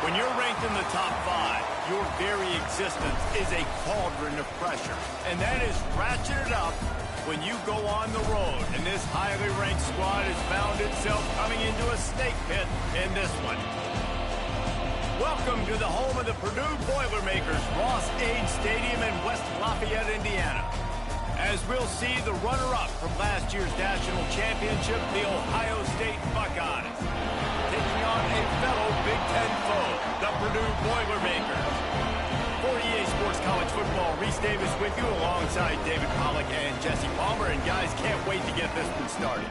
When you're ranked in the top 5, your very existence is a cauldron of pressure. And that is ratcheted up when you go on the road. And this highly ranked squad has found itself coming into a snake pit in this one. Welcome to the home of the Purdue Boilermakers, Ross-Ade Stadium in West Lafayette, Indiana. As we'll see the runner-up from last year's national championship, the Ohio State Buckeyes, taking on a fellow Big Ten foe, the Purdue Boilermakers. For EA Sports College Football, Reese Davis with you alongside David Pollack and Jesse Palmer. And guys, can't wait to get this one started.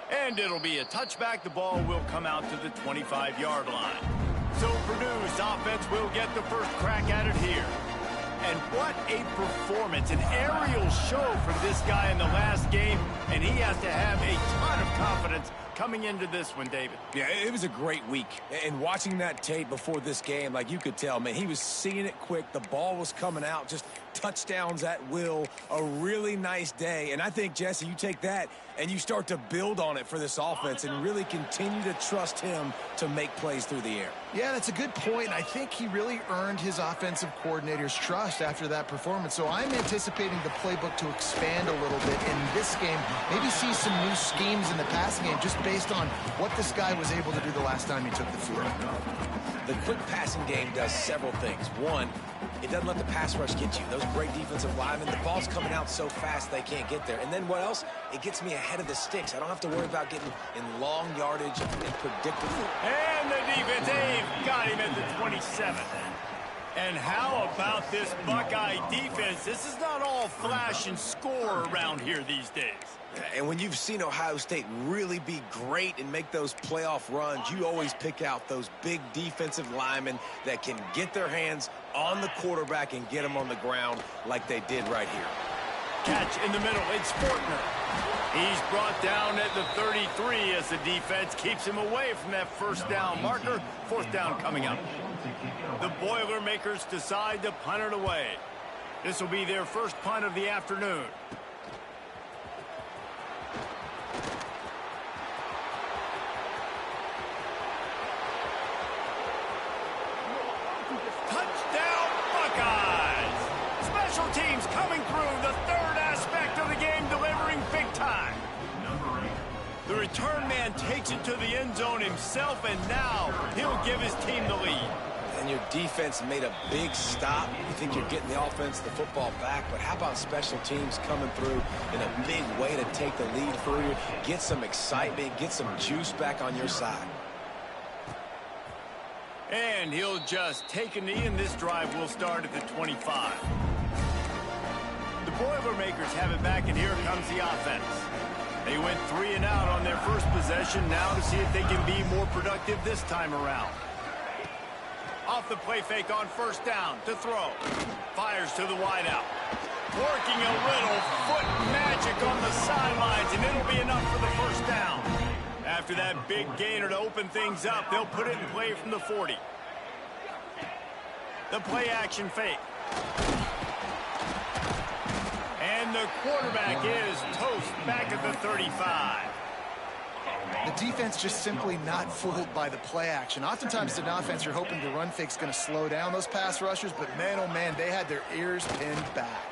And it'll be a touchback. The ball will come out to the 25-yard line. So Purdue's offense will get the first crack at it here. And what a performance, an aerial show from this guy in the last game, and he has to have a ton of confidence coming into this one, David. Yeah, it was a great week. And watching that tape before this game, like you could tell, man, he was seeing it quick. The ball was coming out, just touchdowns at will. A really nice day. And I think, Jesse, you take that and you start to build on it for this offense and really continue to trust him to make plays through the air. Yeah, that's a good point. I think he really earned his offensive coordinator's trust after that performance. So I'm anticipating the playbook to expand a little bit in this game. Maybe see some new schemes in the passing game just based on what this guy was able to do the last time he took the field. The quick passing game does several things. One, it doesn't let the pass rush get you. Those great defensive linemen, the ball's coming out so fast they can't get there. And then what else? It gets me ahead of the sticks. I don't have to worry about getting in long yardage and predictable. And the defense, they've got him at the 27. And how about this Buckeye defense? This is not all flash and score around here these days. And when you've seen Ohio State really be great and make those playoff runs, you always pick out those big defensive linemen that can get their hands on the quarterback and get him on the ground like they did right here. Catch in the middle. It's Fortner. He's brought down at the 33 as the defense keeps him away from that first down marker. Fourth down coming up. The Boilermakers decide to punt it away. This will be their first punt of the afternoon. Touchdown, Buckeyes! Special teams coming through, the third aspect of the game, delivering big time. The return man takes it to the end zone himself, and now he'll give his team the lead. And your defense made a big stop. You think you're getting the offense, the football back, but how about special teams coming through in a big way to take the lead for you, get some excitement, get some juice back on your side. And he'll just take a knee, and this drive will start at the 25. The Boilermakers have it back, and here comes the offense. They went 3 and out on their first possession, now to see if they can be more productive this time around. Off the play fake on first down to throw. Fires to the wideout. Working a little foot magic on the sidelines, and it'll be enough for the first down. After that big gainer to open things up, they'll put it in play from the 40. The play action fake. And the quarterback is toast back at the 35. The defense just simply not fooled by the play action. Oftentimes, in offense, you're hoping the run fake's going to slow down those pass rushers, but man, oh man, they had their ears pinned back.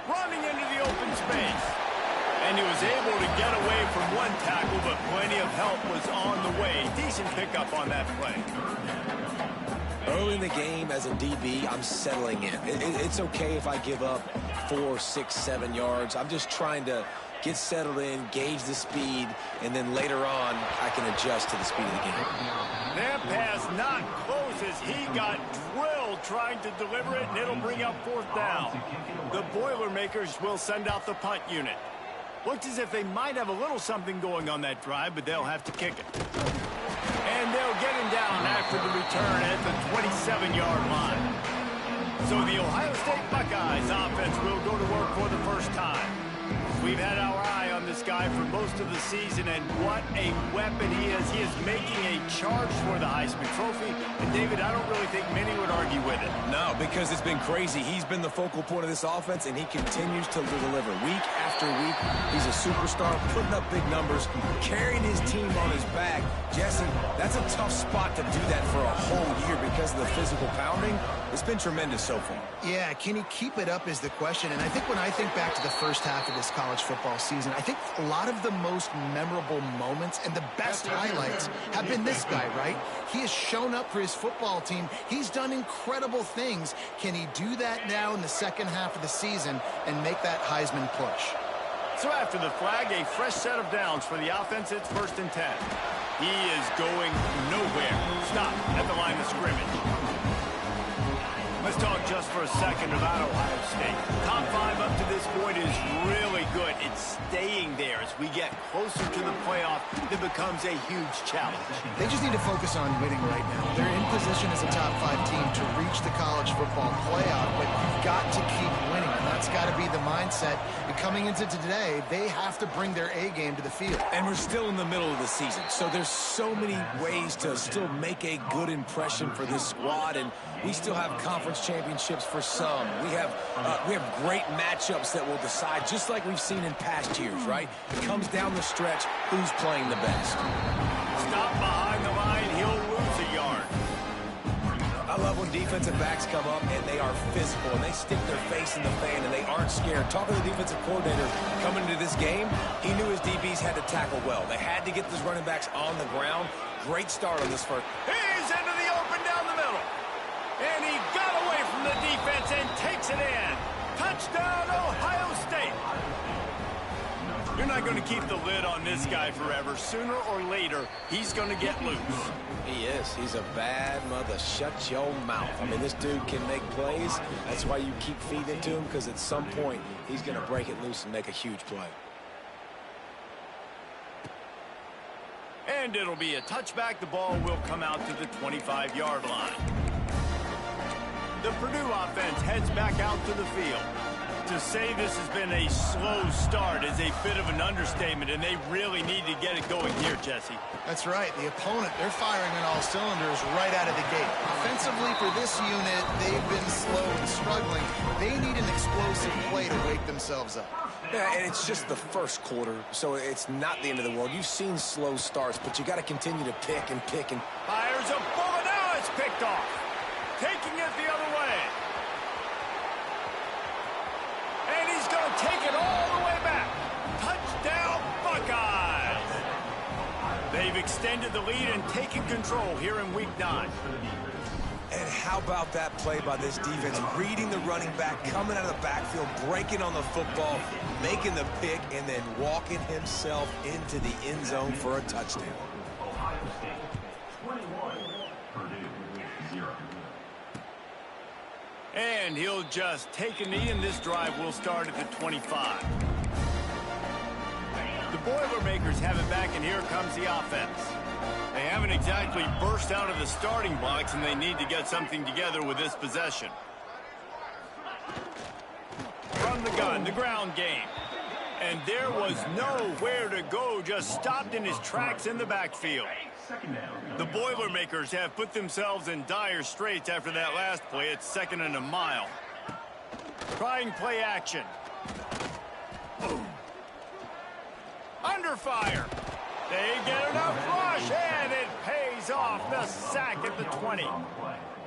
Running into the open space. And he was able to get away from one tackle, but plenty of help was on the way. Decent pickup on that play. Early in the game as a DB, I'm settling in. It's okay if I give up 4, 6, 7 yards. I'm just trying to get settled in, gauge the speed, and then later on, I can adjust to the speed of the game. That pass not close as he got drilled trying to deliver it, and it'll bring up 4th down. The Boilermakers will send out the punt unit. Looks as if they might have a little something going on that drive, but they'll have to kick it. And they'll get him down after the return at the 27-yard line. So the Ohio State Buckeyes offense will go to work for the first time. We've had our eye on this guy for most of the season, and what a weapon he is. He is making a charge for the Heisman Trophy. And, David, I don't really think many would argue with it. No, because it's been crazy. He's been the focal point of this offense, and he continues to deliver week after week. He's a superstar, putting up big numbers, carrying his team on his back. Jesse, that's a tough spot to do that for a whole year because of the physical pounding. It's been tremendous so far. Yeah, can he keep it up is the question. And I think when I think back to the first half of this college football season, I think a lot of the most memorable moments and the best highlights have been this guy, right? He has shown up for his football team. He's done incredible things. Can he do that now in the second half of the season and make that Heisman push? So after the flag, a fresh set of downs for the offense. It's 1st and 10. He is going nowhere. Stop at the line of scrimmage. Let's talk just for a second about Ohio State. Top 5 up to this point is really good. It's staying there as we get closer to the playoff. It becomes a huge challenge. They just need to focus on winning right now. They're in position as a top 5 team to reach the college football playoff, but you've got to keep winning, and that's got to be the mindset. And coming into today, they have to bring their A game to the field. And we're still in the middle of the season, so there's so many ways to still make a good impression for this squad, and we still have conference championships for some. We have great matchups that will decide, just like we've seen in past years, right? It comes down the stretch, who's playing the best. Stop behind the line, he'll lose a yard. I love when defensive backs come up and they are physical and they stick their face in the fan and they aren't scared. Talking to the defensive coordinator coming into this game, he knew his DBs had to tackle well. They had to get those running backs on the ground. Great start on this first. He's into the open down the middle. And he got away from the defense and takes it in. Touchdown, Ohio State. You're not going to keep the lid on this guy forever. Sooner or later, he's going to get loose. He is. He's a bad mother. Shut your mouth. I mean, this dude can make plays. That's why you keep feeding to him, because at some point, he's going to break it loose and make a huge play. And it'll be a touchback. The ball will come out to the 25-yard line. The Purdue offense heads back out to the field. To say this has been a slow start is a bit of an understatement, and they really need to get it going here, Jesse. That's right. The opponent, they're firing on all cylinders right out of the gate. Offensively for this unit, they've been slow and struggling. They need an explosive play to wake themselves up. Yeah, and it's just the first quarter, so it's not the end of the world. You've seen slow starts, but you got to continue to pick and pick and... Fires a bullet. Now it's picked off. Taking it the other way. And he's going to take it all the way back. Touchdown, Buckeyes. They've extended the lead and taken control here in Week 9. And how about that play by this defense? Reading the running back, coming out of the backfield, breaking on the football, making the pick, and then walking himself into the end zone for a touchdown. And he'll just take a knee, and this drive will start at the 25. The Boilermakers have it back, and here comes the offense. They haven't exactly burst out of the starting blocks, and they need to get something together with this possession. From the gun, the ground game. And there was nowhere to go, just stopped in his tracks in the backfield. The Boilermakers have put themselves in dire straits after that last play. It's 2nd and a mile. Trying play action. Under fire. They get enough rush, and it pays off. The sack at the 20.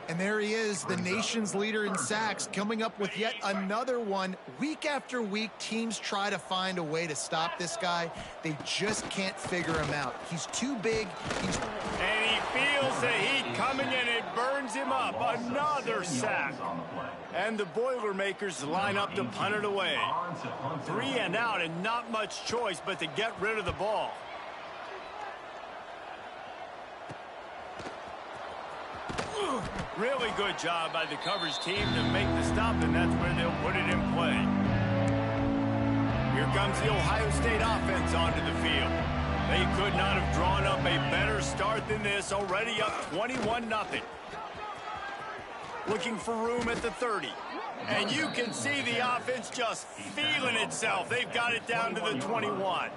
And there he is, the nation's leader in sacks, coming up with yet another one. Week after week, teams try to find a way to stop this guy. They just can't figure him out. He's too big. And he feels the heat coming and it burns him up. Another sack. And the Boilermakers line up to punt it away. 3 and out and not much choice but to get rid of the ball. Really good job by the coverage team to make the stop, and that's where they'll put it in play. Here comes the Ohio State offense onto the field. They could not have drawn up a better start than this, already up 21-0. Looking for room at the 30. And you can see the offense just feeling itself. They've got it down to the 21.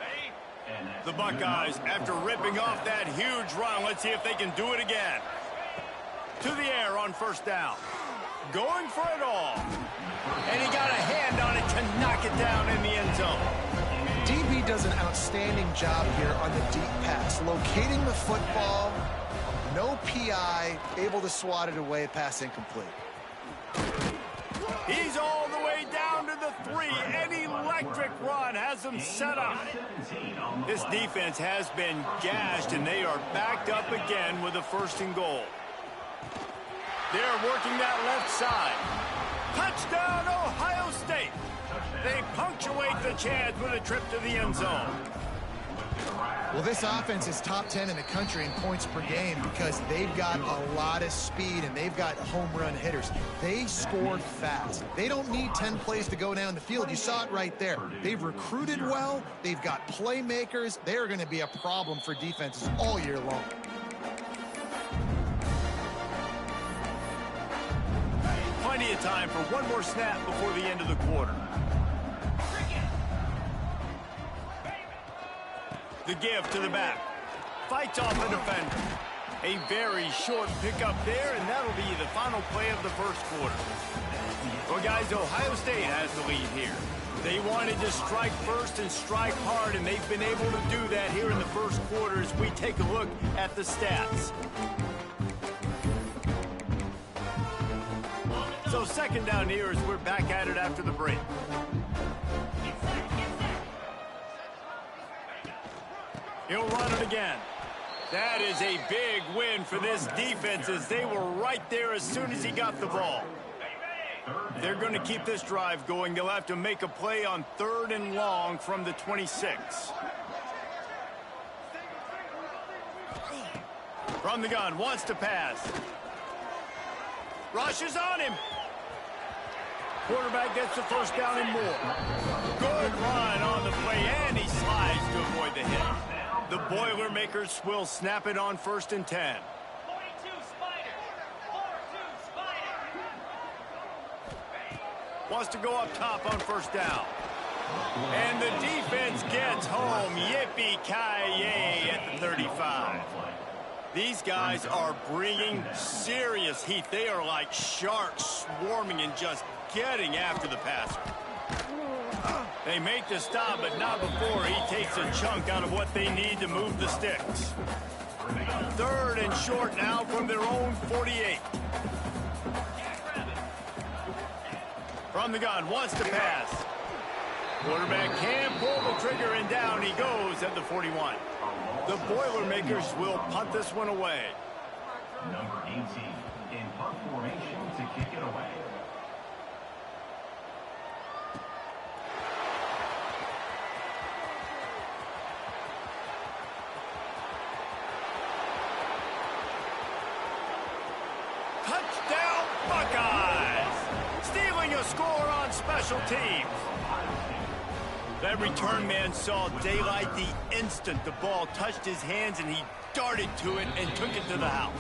The Buckeyes, after ripping off that huge run, let's see if they can do it again. To the air on first down. Going for it all. And he got a hand on it to knock it down in the end zone. DB does an outstanding job here on the deep pass. Locating the football, no PI, able to swat it away, pass incomplete. He's all the way down to the 3. An electric run has them set up. This defense has been gashed, and they are backed up again with a 1st and goal. They're working that left side. Touchdown, Ohio State. They punctuate the chance with a trip to the end zone. Well, this offense is top 10 in the country in points per game because they've got a lot of speed and they've got home run hitters. They scored fast. They don't need 10 plays to go down the field. You saw it right there. They've recruited well. They've got playmakers. They're going to be a problem for defenses all year long. Plenty of time for one more snap before the end of the quarter. The give to the back. Fights off the defender. A very short pickup there, and that'll be the final play of the 1st quarter. Well, guys, Ohio State has the lead here. They wanted to strike first and strike hard, and they've been able to do that here in the 1st quarter as we take a look at the stats. So 2nd down here as we're back at it after the break. He'll run it again. That is a big win for this defense as they were right there as soon as he got the ball. They're going to keep this drive going. They'll have to make a play on 3rd and long from the 26. From the gun, wants to pass. Rushes on him. Quarterback gets the 1st down and more. Good run on the play, and he slides to avoid the hit. The Boilermakers will snap it on 1st and 10. 42 Spider. 42 Spider. Wants to go up top on 1st down. And the defense gets home. Yippee-ki-yay at the 35. These guys are bringing serious heat. They are like sharks swarming and just getting after the passer. They make the stop, but not before he takes a chunk out of what they need to move the sticks. 3rd and short now from their own 48. From the gun, wants to pass. Quarterback can pull the trigger, and down he goes at the 41. The Boilermakers will punt this one away. Number 18 in punt formation to kick it away. Touchdown, Buckeyes! Stealing a score on special teams. That return man saw daylight the instant the ball touched his hands, and he darted to it and took it to the house.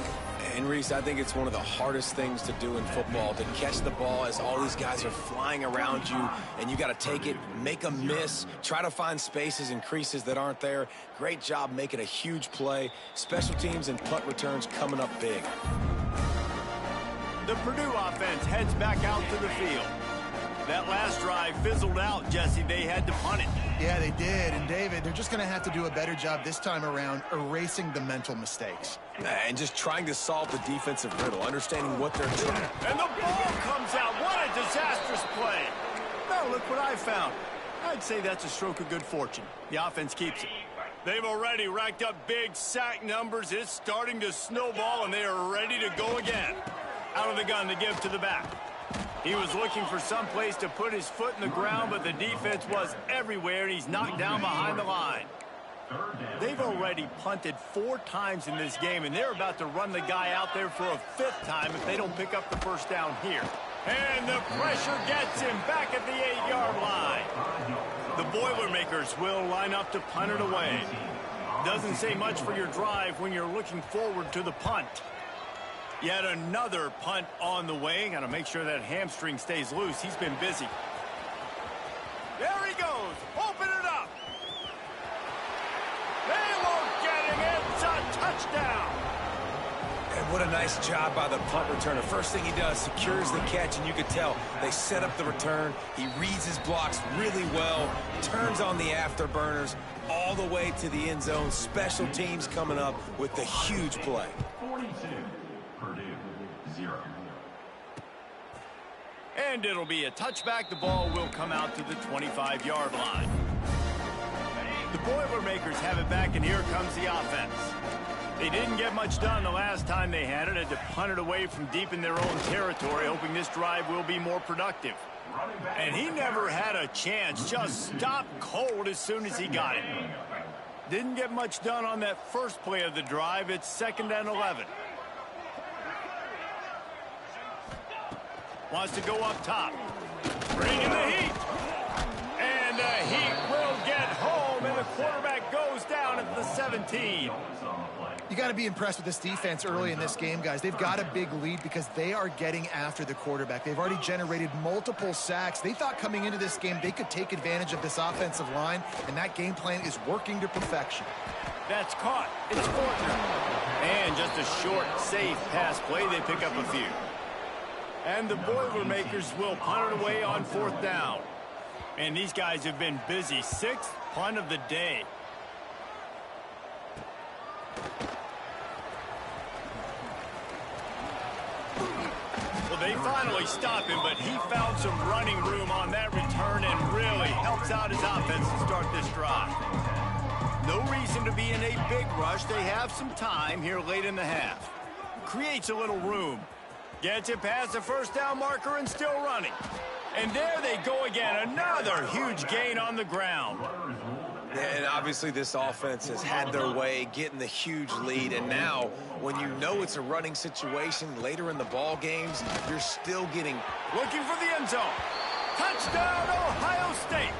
And Reese, I think it's one of the hardest things to do in football, to catch the ball as all these guys are flying around you, and you got to take it, make a miss, try to find spaces and creases that aren't there. Great job making a huge play. Special teams and punt returns coming up big. The Purdue offense heads back out to the field. That last drive fizzled out, Jesse. They had to punt it. Yeah, they did. And, David, they're just going to have to do a better job this time around erasing the mental mistakes. And just trying to solve the defensive riddle, understanding what they're trying. And the ball comes out. What a disastrous play. Now look what I found. I'd say that's a stroke of good fortune. The offense keeps it. They've already racked up big sack numbers. It's starting to snowball, and they are ready to go again. Out of the gun to give to the back. He was looking for some place to put his foot in the ground, but the defense was everywhere, and he's knocked down behind the line. They've already punted 4 times in this game, and they're about to run the guy out there for a 5th time if they don't pick up the first down here. And the pressure gets him back at the 8-yard line. The Boilermakers will line up to punt it away. Doesn't say much for your drive when you're looking forward to the punt. Yet another punt on the way. Got to make sure that hamstring stays loose. He's been busy. There he goes. Open it up. They won't get him. It's a touchdown. And what a nice job by the punt returner. First thing he does, secures the catch, and you can tell they set up the return. He reads his blocks really well, turns on the afterburners all the way to the end zone. Special teams coming up with the huge play. 42, Purdue, 0. And it'll be a touchback. The ball will come out to the 25-yard line. The Boilermakers have it back, and here comes the offense. They didn't get much done the last time they had it. Had to punt it away from deep in their own territory, hoping this drive will be more productive. And he never had a chance. Just stopped cold as soon as he got it. Didn't get much done on that first play of the drive. It's 2nd and 11. Wants to go up top. Bringing the heat. And the heat will get home, and the quarterback goes down at the 17. You got to be impressed with this defense early in this game, guys. They've got a big lead because they are getting after the quarterback. They've already generated multiple sacks. They thought coming into this game they could take advantage of this offensive line, and that game plan is working to perfection. That's caught. It's Fortner. And just a short, safe pass play. They pick up a few. And the Boilermakers will punt it away on 4th down. And these guys have been busy. 6th punt of the day. Well, they finally stop him, but he found some running room on that return and really helps out his offense to start this drive. No reason to be in a big rush. They have some time here late in the half. Creates a little room. Gets it past the first down marker and still running. And there they go again. Another huge gain on the ground. And obviously this offense has had their way getting the huge lead. And now when you know it's a running situation later in the ball games, you're still getting... Looking for the end zone. Touchdown, Ohio State.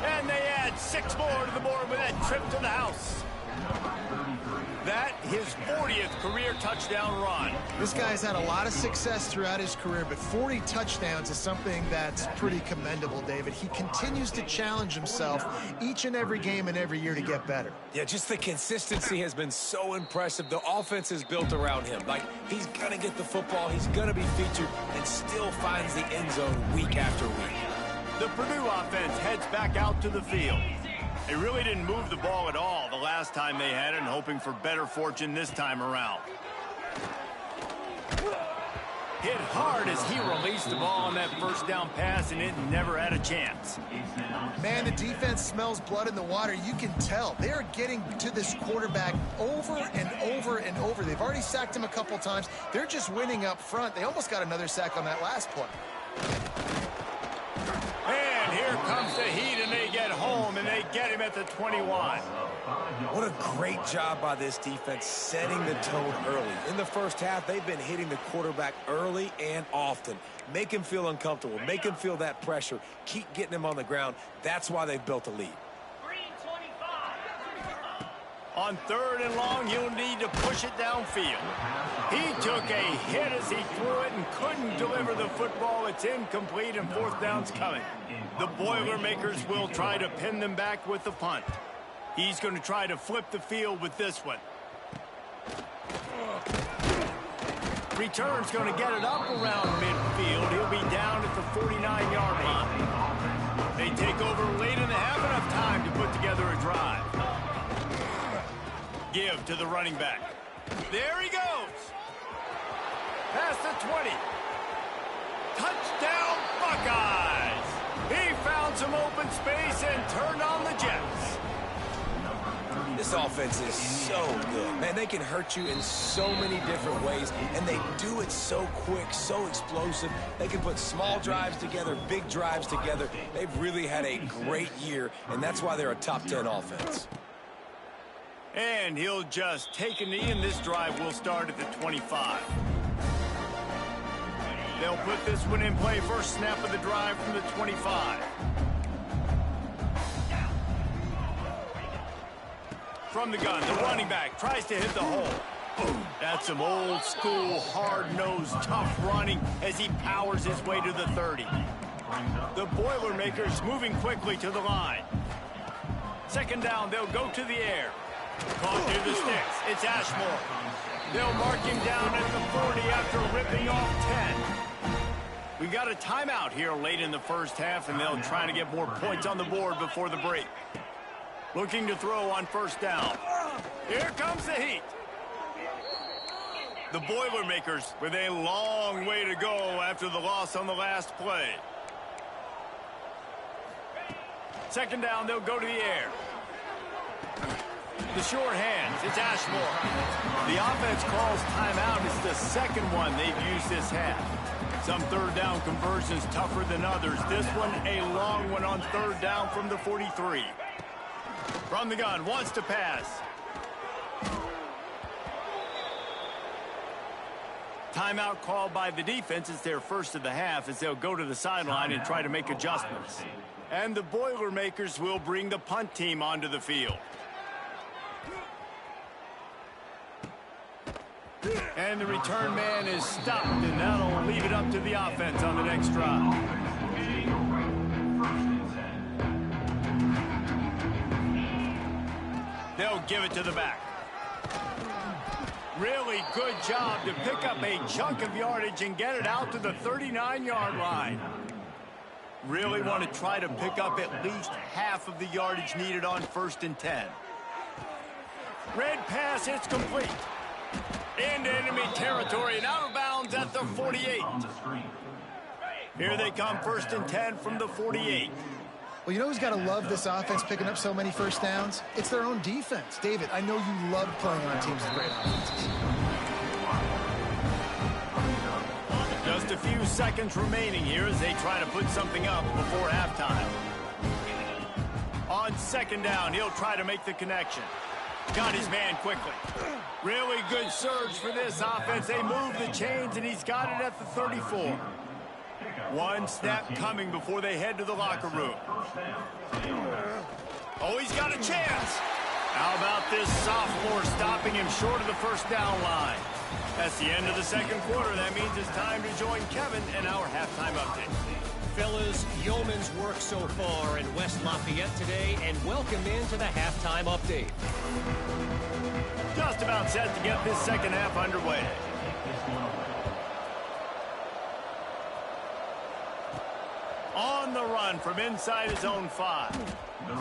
And they add 6 more to the board with that trip to the house. That, his 40th career touchdown run. This guy's had a lot of success throughout his career, but 40 touchdowns is something that's pretty commendable, David. He continues to challenge himself each and every game and every year to get better. Yeah, just the consistency has been so impressive. The offense is built around him. Like, he's going to get the football, he's going to be featured, and still finds the end zone week after week. The Purdue offense heads back out to the field. They really didn't move the ball at all the last time they had it, and hoping for better fortune this time around. Hit hard as he released the ball on that first down pass, and it never had a chance. Man, the defense smells blood in the water. You can tell. They're getting to this quarterback over and over and over. They've already sacked him a couple times. They're just winning up front. They almost got another sack on that last play. And here comes the heat, and they get home, and they get him at the 21. What a great job by this defense setting the tone early. In the first half, they've been hitting the quarterback early and often. Make him feel uncomfortable. Make him feel that pressure. Keep getting him on the ground. That's why they've built a lead. On 3rd and long, he'll need to push it downfield. He took a hit as he threw it and couldn't deliver the football. It's incomplete, and 4th down's coming. The Boilermakers will try to pin them back with the punt. He's going to try to flip the field with this one. Return's going to get it up around midfield. He'll be down at the 49-yard line. They take over late in the half, enough time to put together a drive. Give to the running back. There he goes. Past the 20. Touchdown, Buckeyes. He found some open space and turned on the Jets. This This offense is so good. Man, they can hurt you in so many different ways, and they do it so quick, so explosive. They can put small drives together, big drives together. They've really had a great year, and that's why they're a top 10 offense. And he'll just take a knee, and this drive will start at the 25. They'll put this one in play. First snap of the drive from the 25. From the gun, the running back tries to hit the hole. That's some old school, hard-nosed, tough running as he powers his way to the 30. The Boilermakers moving quickly to the line. Second down, they'll go to the air. Caught near the sticks. It's Ashmore. They'll mark him down at the 40 after ripping off 10. We got a timeout here late in the first half, and they'll try to get more points on the board before the break. Looking to throw on first down. Here comes the heat. The Boilermakers with a long way to go after the loss on the last play. Second down, they'll go to the air. The short hands, it's Ashmore. The offense calls timeout. It's the second one they've used this half. Some third down conversions tougher than others. This one a long one on third down from the 43. From the gun, wants to pass. Timeout called by the defense. It's their first of the half as they'll go to the sideline and try to make adjustments. And the Boilermakers will bring the punt team onto the field. And the return man is stopped, and that'll leave it up to the offense on the next drive. They'll give it to the back. Really good job to pick up a chunk of yardage and get it out to the 39-yard line. Really want to try to pick up at least half of the yardage needed on 1st and 10. Red pass, it's complete. Into enemy territory and out of bounds at the 48. Here they come, 1st and 10 from the 48. Well, you know who's got to love this offense picking up so many first downs? It's their own defense. David, I know you love playing on teams with great offenses. Just a few seconds remaining here as they try to put something up before halftime. On second down, he'll try to make the connection. Got his man quickly. Really good surge for this offense. They move the chains, and he's got it at the 34. One snap coming before they head to the locker room. Oh, he's got a chance. How about this sophomore stopping him short of the first down line? That's the end of the second quarter. That means it's time to join Kevin in our halftime update. Fellas, yeoman's work so far in West Lafayette today, and welcome into the halftime update. Just about set to get this second half underway. On the run from inside his own 5.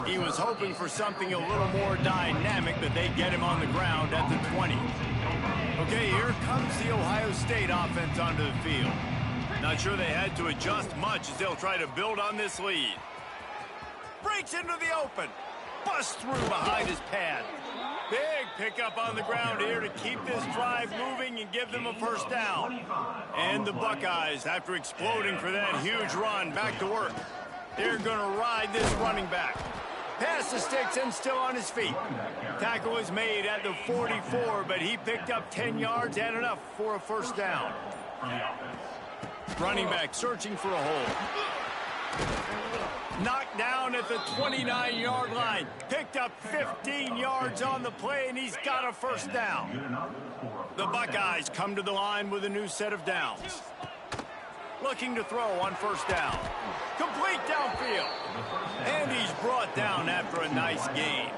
He was hoping for something a little more dynamic, but they get him on the ground at the 20. Okay, here comes the Ohio State offense onto the field. Not sure they had to adjust much as they'll try to build on this lead. Breaks into the open. Busts through behind his pad. Big pickup on the ground here to keep this drive moving and give them a first down. And the Buckeyes, after exploding for that huge run, back to work. They're going to ride this running back. Pass the sticks and still on his feet. Tackle is made at the 44, but he picked up 10 yards and enough for a first down. Running back searching for a hole. Knocked down at the 29-yard line. Picked up 15 yards on the play, and he's got a first down. The Buckeyes come to the line with a new set of downs. Looking to throw on first down. Complete downfield. And he's brought down after a nice gain.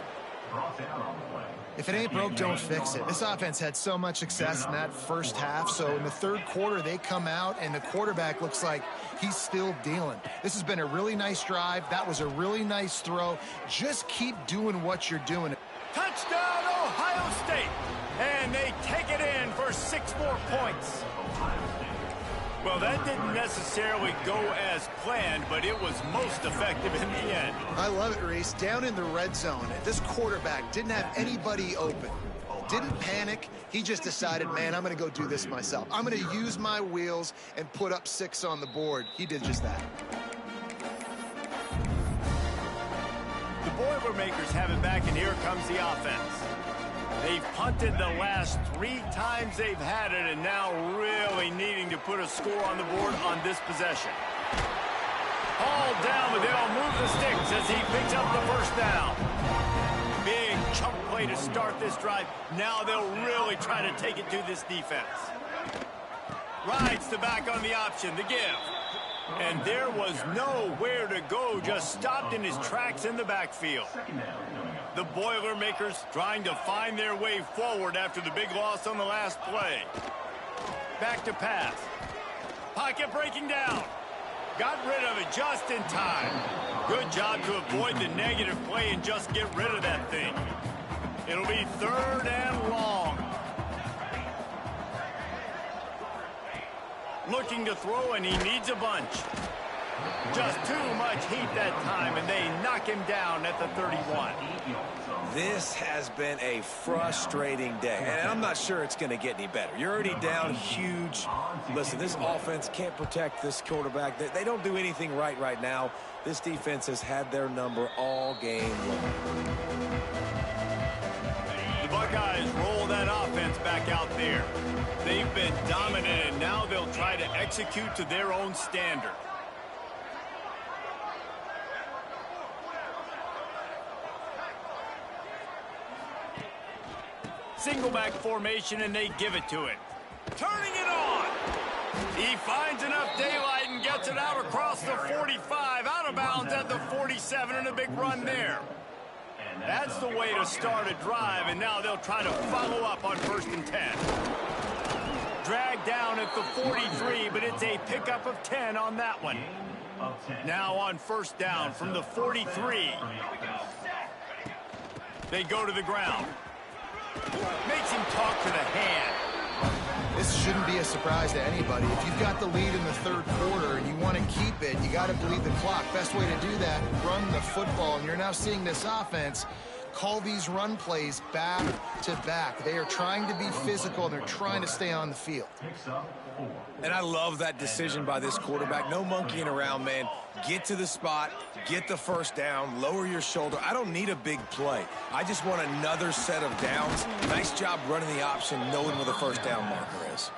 If it ain't broke, don't fix it. This offense had so much success in that first half, so in the third quarter, they come out, and the quarterback looks like he's still dealing. This has been a really nice drive. That was a really nice throw. Just keep doing what you're doing. Touchdown, Ohio State! And they take it in for 6 more points. Well, that didn't necessarily go as planned, but it was most effective in the end. I love it, Reese. Down in the red zone, this quarterback didn't have anybody open. Didn't panic. He just decided, man, I'm going to go do this myself. I'm going to use my wheels and put up 6 on the board. He did just that. The Boilermakers have it back, and here comes the offense. They've punted the last 3 times they've had it, and now really needing to put a score on the board on this possession. Hauled down, but they'll move the sticks as he picks up the first down. Big chunk play to start this drive. Now they'll really try to take it to this defense. Rides the back on the option, the give. And there was nowhere to go, just stopped in his tracks in the backfield. The Boilermakers trying to find their way forward after the big loss on the last play. Back to pass. Pocket breaking down. Got rid of it just in time. Good job to avoid the negative play and just get rid of that thing. It'll be 3rd and long. Looking to throw, and he needs a bunch. Just too much heat that time, and they knock him down at the 31. This has been a frustrating day, and I'm not sure it's going to get any better. You're already down huge. Listen, this offense can't protect this quarterback. They don't do anything right now. This defense has had their number all game long. The Buckeyes roll that offense back out there. They've been dominant, and now they'll try to execute to their own standard. Single back formation, and they give it to it. Turning it on. He finds enough daylight and gets it out across the 45, out of bounds at the 47, and a big run there. That's the way to start a drive, and now they'll try to follow up on 1st and 10. Dragged down at the 43, but it's a pickup of 10 on that one. Now on 1st down from the 43. They go to the ground. Makes him talk to the hand. This shouldn't be a surprise to anybody. If you've got the lead in the 3rd quarter and you want to keep it, you got to bleed the clock. Best way to do that, run the football. And you're now seeing this offense call these run plays back to back. They are trying to be physical, and they're trying to stay on the field. And I love that decision by this quarterback. No monkeying around, man. Get to the spot, get the 1st down, lower your shoulder. I don't need a big play. I just want another set of downs. Nice job running the option, knowing where the 1st down marker is.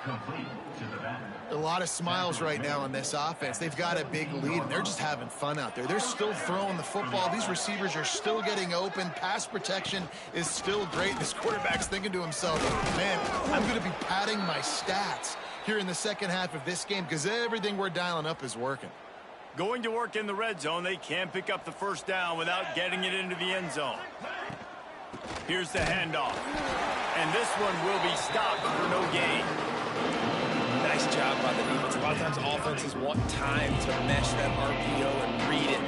A lot of smiles right now on this offense. They've got a big lead, and they're just having fun out there. They're still throwing the football. These receivers are still getting open. Pass protection is still great. This quarterback's thinking to himself, man, I'm going to be padding my stats here in the 2nd half of this game because everything we're dialing up is working. Going to work in the red zone. They can't pick up the 1st down without getting it into the end zone. Here's the handoff. And this one will be stopped for no gain. Nice job by the defense. A lot of times offenses want time to mesh that RPO and read it.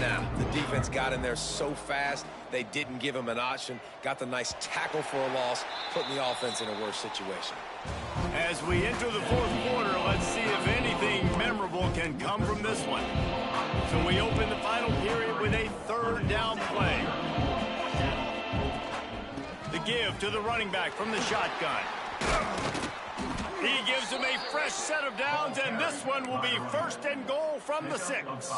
Nah, the defense got in there so fast, they didn't give him an option. Got the nice tackle for a loss, putting the offense in a worse situation. As we enter the 4th quarter, let's see if anything memorable can come from this one. So we open the final period with a 3rd down play. The give to the running back from the shotgun. He gives him a fresh set of downs, and this one will be 1st and goal from the 6.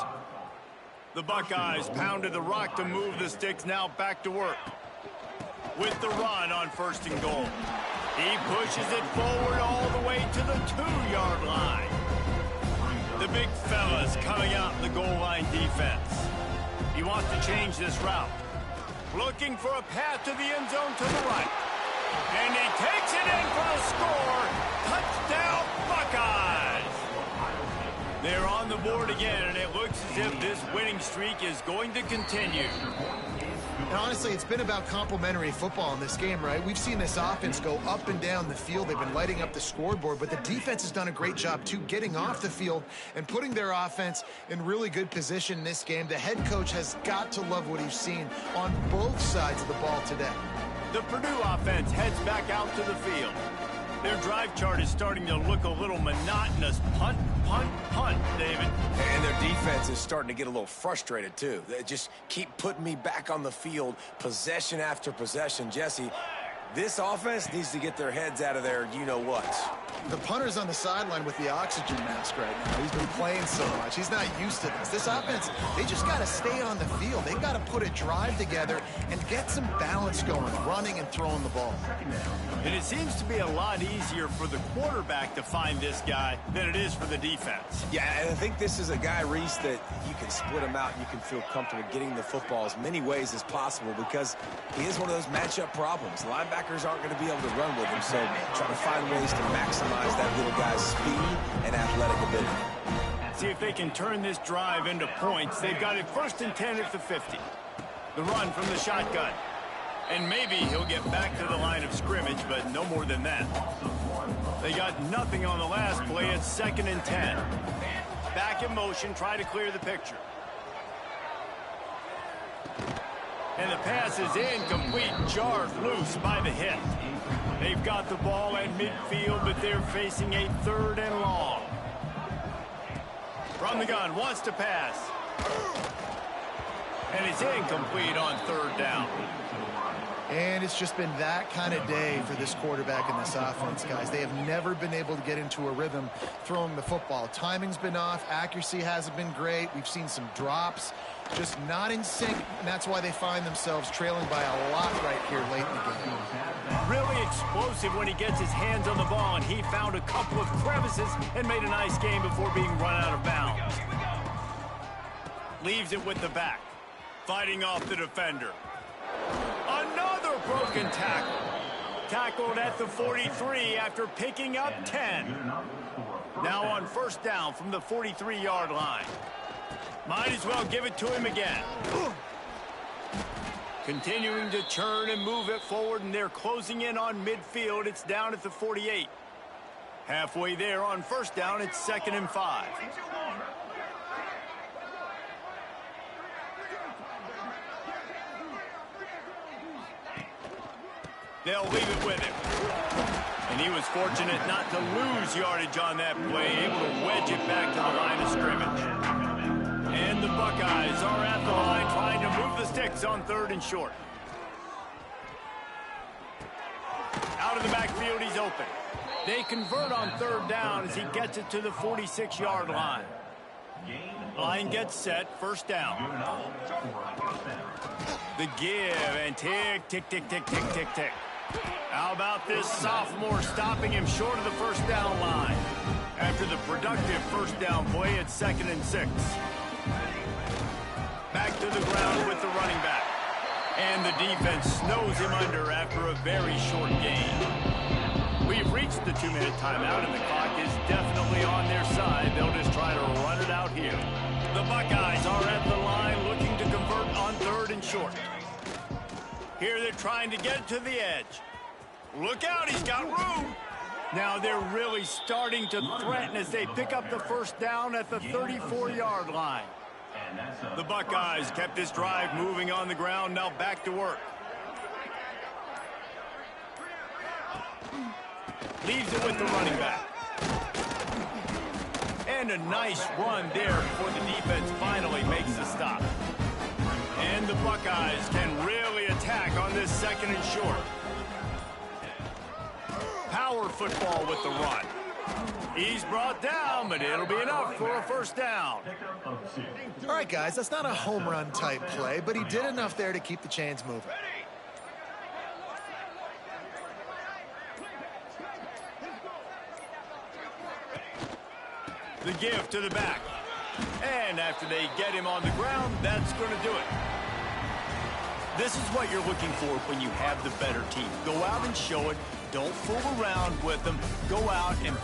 The Buckeyes pounded the rock to move the sticks, now back to work. With the run on 1st and goal. He pushes it forward all the way to the 2-yard line. The big fella's coming out in the goal line defense. He wants to change this route. Looking for a path to the end zone to the right. And he takes it in for the score. Touchdown, Buckeyes! They're on the board again, and it looks as if this winning streak is going to continue. And honestly, it's been about complementary football in this game, right? We've seen this offense go up and down the field. They've been lighting up the scoreboard, but the defense has done a great job, too, getting off the field and putting their offense in really good position in this game. The head coach has got to love what he's seen on both sides of the ball today. The Purdue offense heads back out to the field. Their drive chart is starting to look a little monotonous. Punt, punt, punt, David. And their defense is starting to get a little frustrated, too. They just keep putting me back on the field, possession after possession. Jesse, this offense needs to get their heads out of there, you-know-what. The punter's on the sideline with the oxygen mask right now. He's been playing so much. He's not used to this. This offense, they just got to stay on the field. They've got to put a drive together and get some balance going, running and throwing the ball. And it seems to be a lot easier for the quarterback to find this guy than it is for the defense. Yeah, and I think this is a guy, Reese, that you can split him out and you can feel comfortable getting the football as many ways as possible because he is one of those matchup problems. Linebackers aren't going to be able to run with him, so try to find ways to maximize that little guy's speed and athletic ability. See if they can turn this drive into points. They've got it 1st and 10 at the 50. The run from the shotgun. And maybe he'll get back to the line of scrimmage, but no more than that. They got nothing on the last play. It's 2nd and 10. Back in motion, try to clear the picture. And the pass is incomplete, jarred loose by the hit. They've got the ball at midfield, but they're facing a 3rd and long. From the gun, wants to pass. And it's incomplete on 3rd down. And it's just been that kind of day for this quarterback and this offense, guys. They have never been able to get into a rhythm throwing the football. Timing's been off. Accuracy hasn't been great. We've seen some drops. Just not in sync, and that's why they find themselves trailing by a lot right here late in the game. Really explosive when he gets his hands on the ball, and he found a couple of crevices and made a nice game before being run out of bounds. Leaves it with the back. Fighting off the defender. Another broken tackle. Tackled at the 43 after picking up 10. Now on 1st down from the 43-yard line. Might as well give it to him again. Continuing to churn and move it forward, and they're closing in on midfield. It's down at the 48. Halfway there on 1st down, it's 2nd and 5. They'll leave it with him. And he was fortunate not to lose yardage on that play, able to wedge it back to the line of scrimmage. And the Buckeyes are at the line trying to move the sticks on 3rd and short. Out of the backfield, he's open. They convert on 3rd down as he gets it to the 46-yard line. Line gets set, 1st down. The give, and tick, tick, tick, tick, tick, tick, tick. How about this sophomore stopping him short of the 1st down line? After the productive 1st down play, it's 2nd and 6. Back to the ground with the running back. And the defense snows him under after a very short game. We've reached the 2-minute timeout, and the clock is definitely on their side. They'll just try to run it out here. The Buckeyes are at the line looking to convert on 3rd and short. Here they're trying to get to the edge. Look out, he's got room. Now they're really starting to threaten as they pick up the 1st down at the 34-yard line. The Buckeyes kept this drive moving on the ground, now back to work. Leaves it with the running back. And a nice run there before the defense finally makes the stop. And the Buckeyes can really attack on this 2nd and short. Power football with the run. He's brought down, but it'll be enough for a 1st down. All right, guys, that's not a home run type play, but he did enough there to keep the chains moving. The give to the back. And after they get him on the ground, that's going to do it. This is what you're looking for when you have the better team. Go out and show it. Don't fool around with them. Go out and